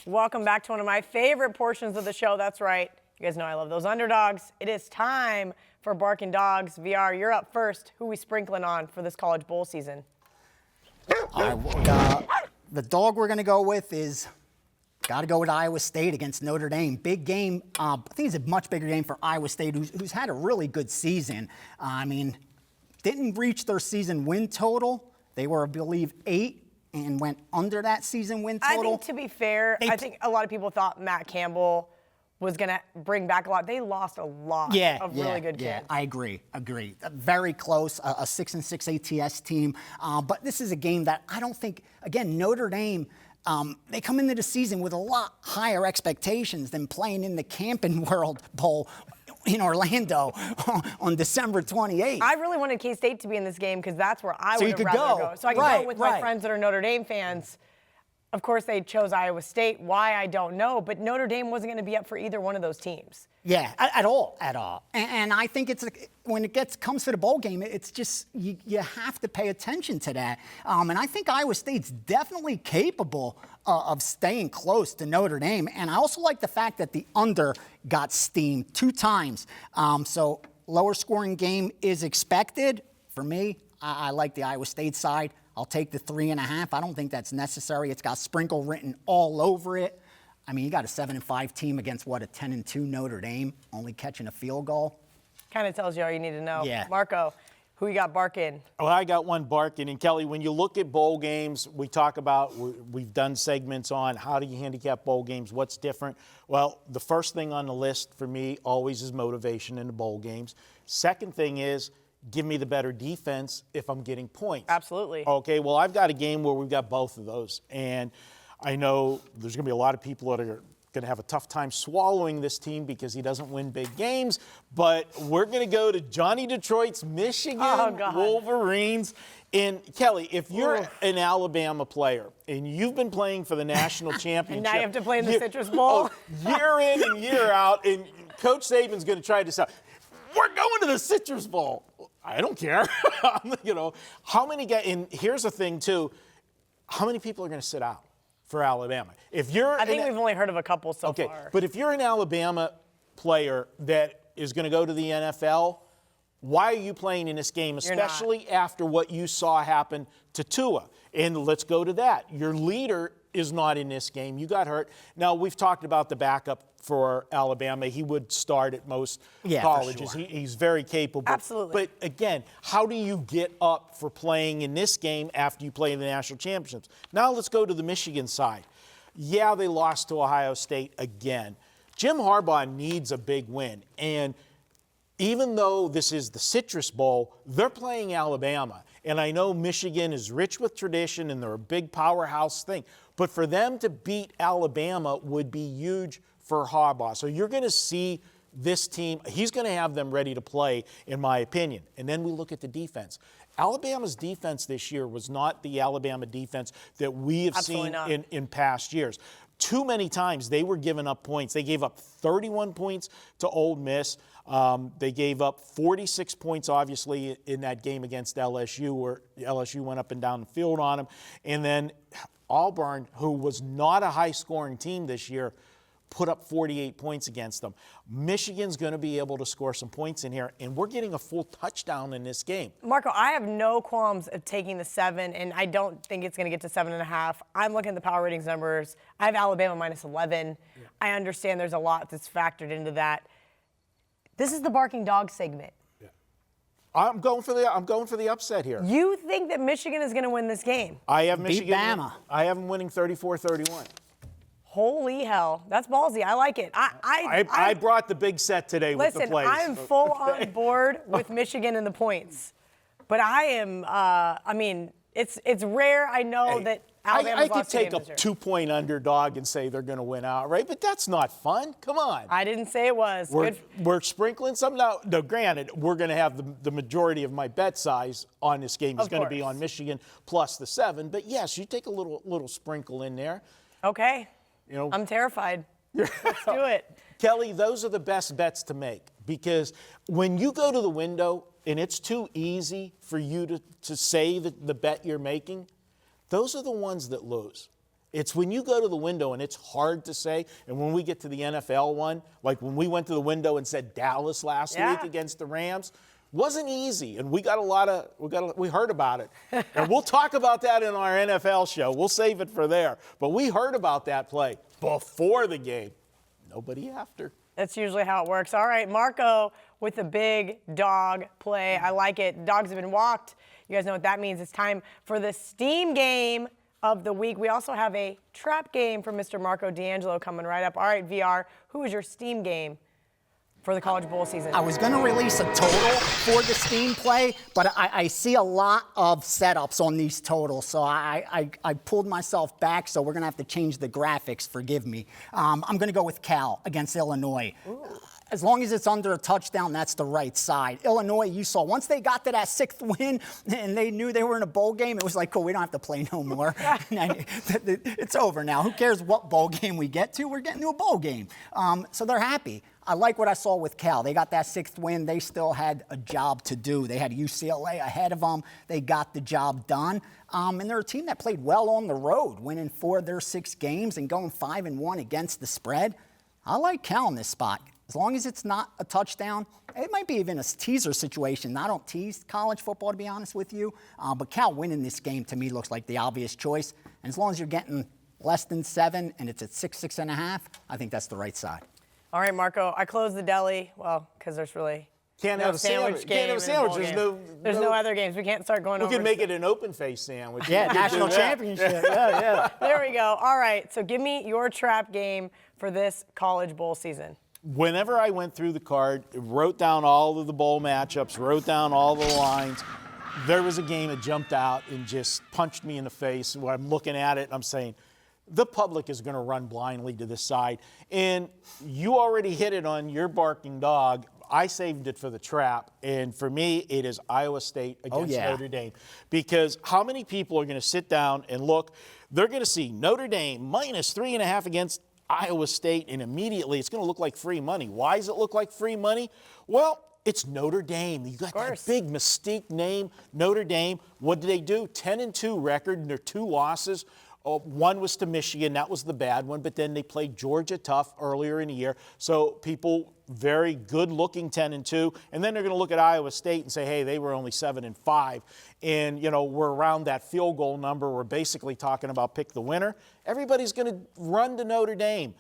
Welcome back to one of my favorite portions of the show. That's right. You guys know I love those underdogs. It is time for Barking Dogs. VR, you're up first. Who we sprinkling on for this college bowl season? The dog we're going to go with is got to go with Iowa State against Notre Dame. Big game. I think it's a much bigger game for Iowa State, who's had a really good season. Didn't reach their season win total. They were, I believe, 8 and went under that season win total. I think, to be fair, I think a lot of people thought Matt Campbell was going to bring back a lot. They lost a lot of really good kids. Yeah, I agree. Very close, a 6-6 ATS team. But this is a game that I don't think, again, Notre Dame, they come into the season with a lot higher expectations than playing in the Camping World Bowl in Orlando on December 28th. I really wanted K-State to be in this game because that's where I would have rather go. So I could go with my friends that are Notre Dame fans. Of course, they chose Iowa State. Why, I don't know. But Notre Dame wasn't going to be up for either one of those teams. Yeah, at all. And I think when it comes to the bowl game, it's just you have to pay attention to that. And I think Iowa State's definitely capable of staying close to Notre Dame. And I also like the fact that the under got steamed 2 times. So lower scoring game is expected. For me, I like the Iowa State side. I'll take the 3.5. I don't think that's necessary. It's got sprinkle written all over it. I mean, you got a 7-5 team against, what, a 10-2 Notre Dame, only catching a field goal. Kind of tells you all you need to know. Yeah. Marco, who you got barking? Well, I got one barking. And, Kelly, when you look at bowl games, we talk about, we've done segments on how do you handicap bowl games, what's different. Well, the first thing on the list for me always is motivation in the bowl games. Second thing is, give me the better defense if I'm getting points. Absolutely. Okay, well, I've got a game where we've got both of those. And I know there's going to be a lot of people that are going to have a tough time swallowing this team because he doesn't win big games. But we're going to go to Johnny Detroit's Michigan Wolverines. And, Kelly, if you're an Alabama player and you've been playing for the national championship. And now you have to play in the Citrus Bowl. Year in and year out. And Coach Saban's going to try to decide, we're going to the Citrus Bowl. I don't care. How many guys, and here's the thing, too, how many people are going to sit out for Alabama? I think we've only heard of a couple so far. Okay, but if you're an Alabama player that is going to go to the NFL, why are you playing in this game, especially after what you saw happen to Tua? And let's go to that. Your leader is not in this game. You got hurt. Now, we've talked about the backup for Alabama. He would start at most colleges. For sure. He's very capable. Absolutely. But, again, how do you get up for playing in this game after you play in the national championships? Now let's go to the Michigan side. Yeah, they lost to Ohio State again. Jim Harbaugh needs a big win. And even though this is the Citrus Bowl, they're playing Alabama. And I know Michigan is rich with tradition and they're a big powerhouse thing. But for them to beat Alabama would be huge for Harbaugh. So you're going to see this team. He's going to have them ready to play, in my opinion. And then we look at the defense. Alabama's defense this year was not the Alabama defense that we have seen in past years. Too many times they were giving up points. They gave up 31 points to Ole Miss. They gave up 46 points, obviously, in that game against LSU, where LSU went up and down the field on them. And then Auburn, who was not a high-scoring team this year, put up 48 points against them. Michigan's going to be able to score some points in here, and we're getting a full touchdown in this game. Marco, I have no qualms of taking the 7, and I don't think it's going to get to 7.5. I'm looking at the power ratings numbers. I have Alabama minus 11. Yeah. I understand there's a lot that's factored into that. This is the Barking Dog segment. Yeah. I'm going for the upset here. You think that Michigan is going to win this game? I have Michigan. Beat Bama. I have them winning 34-31. Holy hell. That's ballsy. I like it. I brought the big set today with the plays. Listen, I'm full on board with Michigan and the points. But I am, it's rare. I know that Alabama's I could take a 2-point underdog and say they're going to win outright, but that's not fun. Come on. I didn't say it was. We're sprinkling some. Now, granted, we're going to have the majority of my bet size on this game is going to be on Michigan plus the 7. But, yes, you take a little sprinkle in there. Okay. I'm terrified. Let's do it. Kelly, those are the best bets to make because when you go to the window and it's too easy for you to say the bet you're making, those are the ones that lose. It's when you go to the window and it's hard to say. And when we get to the NFL one, like when we went to the window and said Dallas last week against the Rams, wasn't easy. And we heard about it. And we'll talk about that in our NFL show. We'll save it for there. But we heard about that play before the game. Nobody after. That's usually how it works. All right, Marco with the big dog play. I like it. Dogs have been walked. You guys know what that means. It's time for the steam game of the week. We also have a trap game for Mr. Marco D'Angelo coming right up. All right, VR, who is your steam game for the College Bowl season? I was going to release a total for the steam play, but I see a lot of setups on these totals, so I pulled myself back, so we're going to have to change the graphics. Forgive me. I'm going to go with Cal against Illinois. Ooh. As long as it's under a touchdown, that's the right side. Illinois, you saw, once they got to that 6th win and they knew they were in a bowl game, it was like, cool, we don't have to play no more. It's over now. Who cares what bowl game we get to? We're getting to a bowl game. So they're happy. I like what I saw with Cal. They got that 6th win. They still had a job to do. They had UCLA ahead of them. They got the job done. And they're a team that played well on the road, winning 4 of their 6 games and going 5-1 against the spread. I like Cal in this spot. As long as it's not a touchdown, it might be even a teaser situation. I don't tease college football, to be honest with you. But Cal winning this game, to me, looks like the obvious choice. And as long as you're getting less than 7 and it's at 6.5, I think that's the right side. All right, Marco, I closed the deli. Well, because there's really Can't have a sandwich. Can't have a sandwich. There's no other games. We can't start going over. We can make it an open-face sandwich. Yeah, national championship. Yeah. There we go. All right, so give me your trap game for this College Bowl season. Whenever I went through the card, wrote down all of the bowl matchups, wrote down all the lines, there was a game that jumped out and just punched me in the face. When I'm looking at it, and I'm saying, the public is going to run blindly to this side. And you already hit it on your barking dog. I saved it for the trap. And for me, it is Iowa State against Notre Dame. Because how many people are going to sit down and look? They're going to see Notre Dame minus 3.5 against Iowa State, and immediately it's going to look like free money. Why does it look like free money? Well, it's Notre Dame. You got that big mystique name, Notre Dame. What did they do? 10-2 record, and their 2 losses. One was to Michigan. That was the bad one. But then they played Georgia tough earlier in the year. So people, very good-looking 10-2. And then they're going to look at Iowa State and say, hey, they were only 7-5. And, you know, we're around that field goal number. We're basically talking about pick the winner. Everybody's going to run to Notre Dame.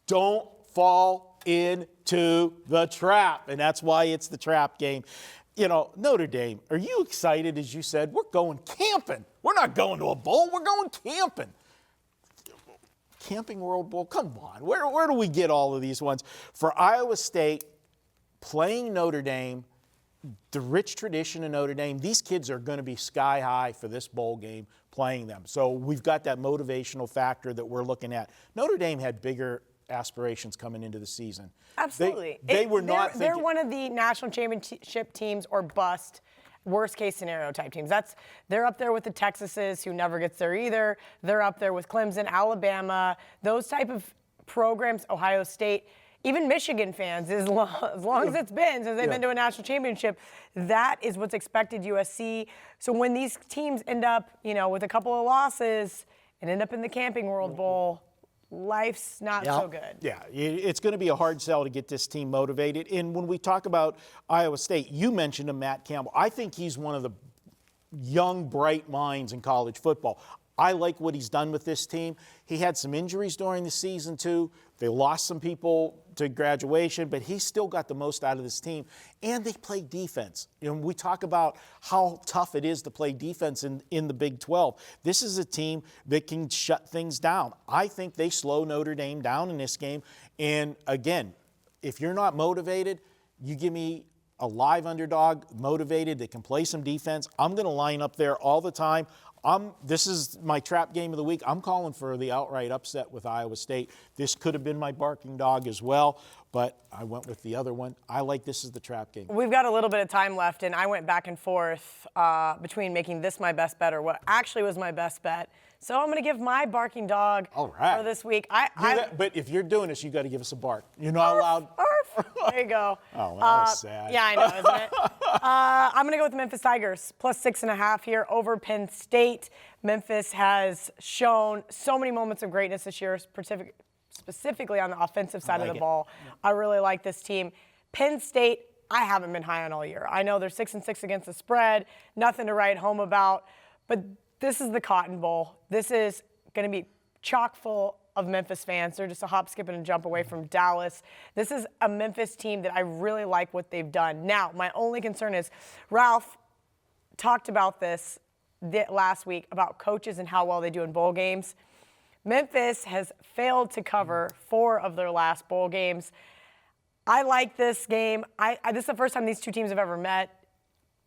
Don't fall into the trap. And that's why it's the trap game. You know, Notre Dame, are you excited? As you said, we're going camping. We're not going to a bowl. We're going camping. Camping World Bowl, come on. Where do we get all of these ones? For Iowa State, playing Notre Dame, the rich tradition of Notre Dame, these kids are going to be sky high for this bowl game playing them. So we've got that motivational factor that we're looking at. Notre Dame had bigger aspirations coming into the season. Absolutely. They're one of the national championship teams or bust, worst case scenario type teams. They're up there with the Texases, who never gets there either. They're up there with Clemson, Alabama, those type of programs, Ohio State. Even Michigan fans, as long as it's been since they've been to a national championship, that is what's expected. USC. So when these teams end up, you know, with a couple of losses and end up in the Camping World Bowl, life's not so good. Yeah, it's going to be a hard sell to get this team motivated. And when we talk about Iowa State, you mentioned him, Matt Campbell. I think he's one of the young, bright minds in college football. I like what he's done with this team. He had some injuries during the season, too. They lost some people to graduation, but he still got the most out of this team. And they play defense. You know, we talk about how tough it is to play defense in the Big 12. This is a team that can shut things down. I think they slow Notre Dame down in this game. And, again, if you're not motivated, you give me a live underdog, motivated, that can play some defense. I'm going to line up there all the time. This is my trap game of the week. I'm calling for the outright upset with Iowa State. This could have been my barking dog as well, but I went with the other one. I like this as the trap game. We've got a little bit of time left, and I went back and forth between making this my best bet or what actually was my best bet. So I'm going to give my barking dog for this week. But if you're doing this, you got to give us a bark. You're not allowed. There you go. Oh, well, that was sad. Yeah, I know, isn't it? I'm going to go with the Memphis Tigers, plus 6.5 here over Penn State. Memphis has shown so many moments of greatness this year, specifically on the offensive side of the ball. I really like this team. Penn State, I haven't been high on all year. I know they're 6-6 against the spread, nothing to write home about, but this is the Cotton Bowl. This is going to be chock full of Memphis fans. They're just a hop, skip, and a jump away from Dallas. This is a Memphis team that I really like what they've done. Now, my only concern is Ralph talked about this last week about coaches and how well they do in bowl games. Memphis has failed to cover 4 of their last bowl games. I like this game. This is the first time these two teams have ever met.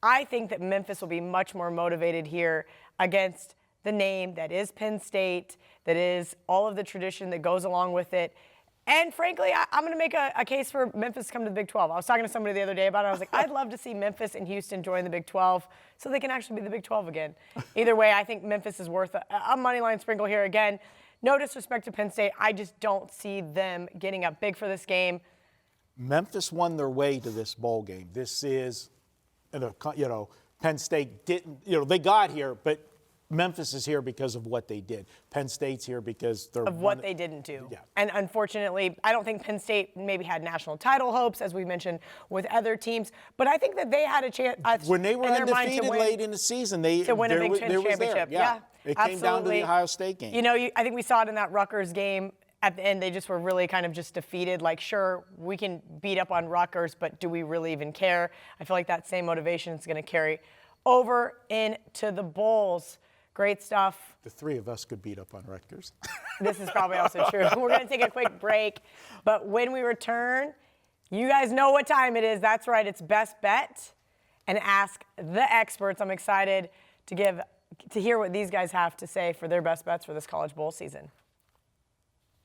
I think that Memphis will be much more motivated here against the name that is Penn State, that is all of the tradition that goes along with it. And frankly, I'm going to make a case for Memphis to come to the Big 12. I was talking to somebody the other day about it. I was like, I'd love to see Memphis and Houston join the Big 12 so they can actually be the Big 12 again. Either way, I think Memphis is worth a money line sprinkle here again. No disrespect to Penn State. I just don't see them getting up big for this game. Memphis won their way to this bowl game. This is, Penn State didn't, they got here, but Memphis is here because of what they did. Penn State's here because they're of what they didn't do. Yeah. And unfortunately, I don't think Penn State maybe had national title hopes, as we mentioned, with other teams. But I think that they had a chance. When they were undefeated late in the season, to win a Big Ten championship. Yeah. It came absolutely. down to the Ohio State game. I think we saw it in that Rutgers game. At the end, they just were really kind of just defeated. Like, sure, we can beat up on Rutgers, but do we really even care? I feel like that same motivation is going to carry over into the bowls. Great stuff. The 3 of us could beat up on Rutgers. This is probably also true. We're going to take a quick break, but when we return, you guys know what time it is. That's right, it's Best Bet and Ask the Experts. I'm excited to hear what these guys have to say for their best bets for this college bowl season.